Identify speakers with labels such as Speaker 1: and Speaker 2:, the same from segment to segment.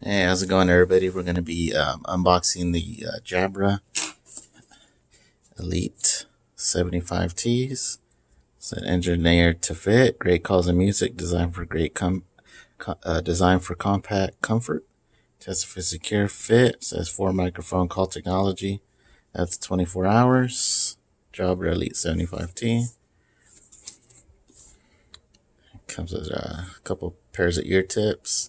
Speaker 1: Hey, how's it going, everybody? We're going to be unboxing the Jabra Elite 75Ts. It's an engineered to fit, great calls and music, designed for compact comfort. Tested for secure fit. It says 4 microphone call technology. That's 24 hours. Jabra Elite 75T. Comes with a couple pairs of ear tips,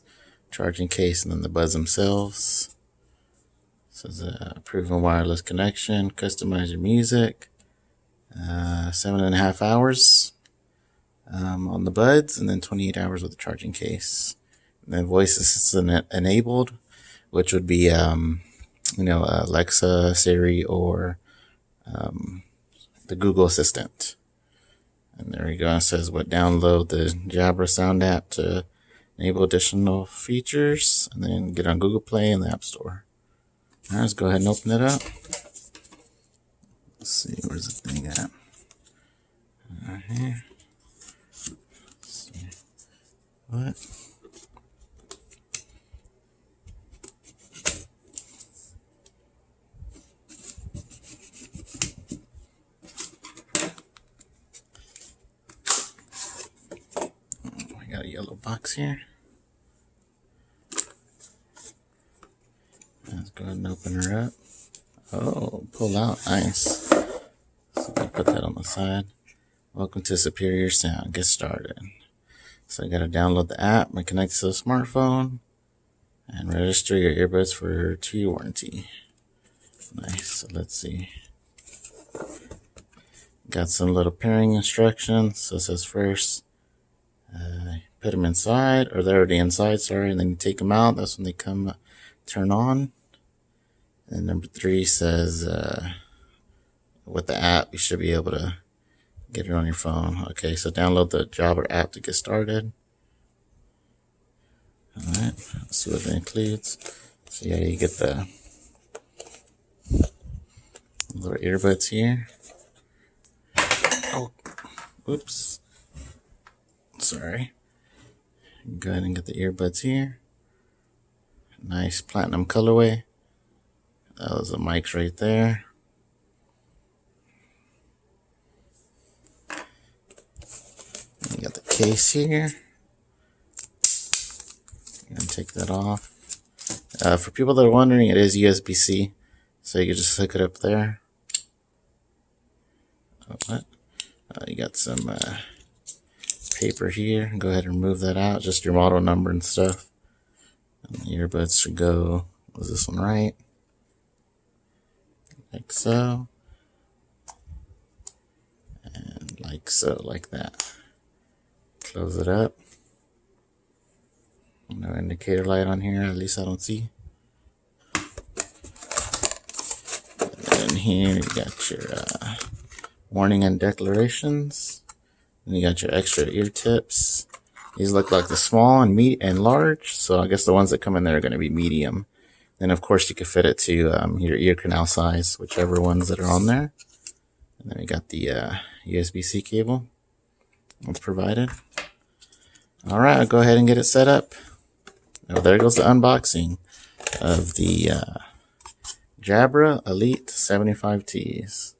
Speaker 1: charging case, and then the buds themselves. This is a proven wireless connection. Customize your music. 7.5 hours on the buds, and then 28 hours with the charging case. And then voice assistant enabled, which would be Alexa, Siri, or the Google Assistant. And there we go. It says download the Jabra Sound app to enable additional features, and then get on Google Play and the App Store. All right, let's go ahead and open it up. Let's see, where's the thing at? Right here. Let's see. What? We got a yellow box here. Let's go ahead and open her up. Oh, pull out, nice. So I put that on the side. Welcome to Superior Sound. Get started. So I gotta download the app and connect to the smartphone and register your earbuds for a 2-year warranty. Nice. So let's see. Got some little pairing instructions. So it says first, put them inside, or they're already inside, sorry, and then you take them out. That's when they turn on. And number 3 says, with the app, you should be able to get it on your phone. Okay, so download the Jabra app to get started. Alright, let's see what it includes. So yeah, you get the little earbuds here. Oh, oops. Sorry. Go ahead and get the earbuds here. Nice platinum colorway. Those are the mics right there. You got the case here. I'm gonna take that off. For people that are wondering, it is USB-C, so you can just hook it up there. Oh, what? You got some paper here. Go ahead and remove that out. Just your model number and stuff. And the earbuds should go. Was this one right? Like so. And like so, like that. Close it up. No indicator light on here, at least I don't see. And then here you got your warning and declarations. And you got your extra ear tips. These look like the small and large, so I guess the ones that come in there are going to be medium. Then of course you can fit it to your ear canal size, whichever ones that are on there. And then we got the USB-C cable that's provided. All right, I'll go ahead and get it set up. Oh, there goes the unboxing of the Jabra Elite 75Ts.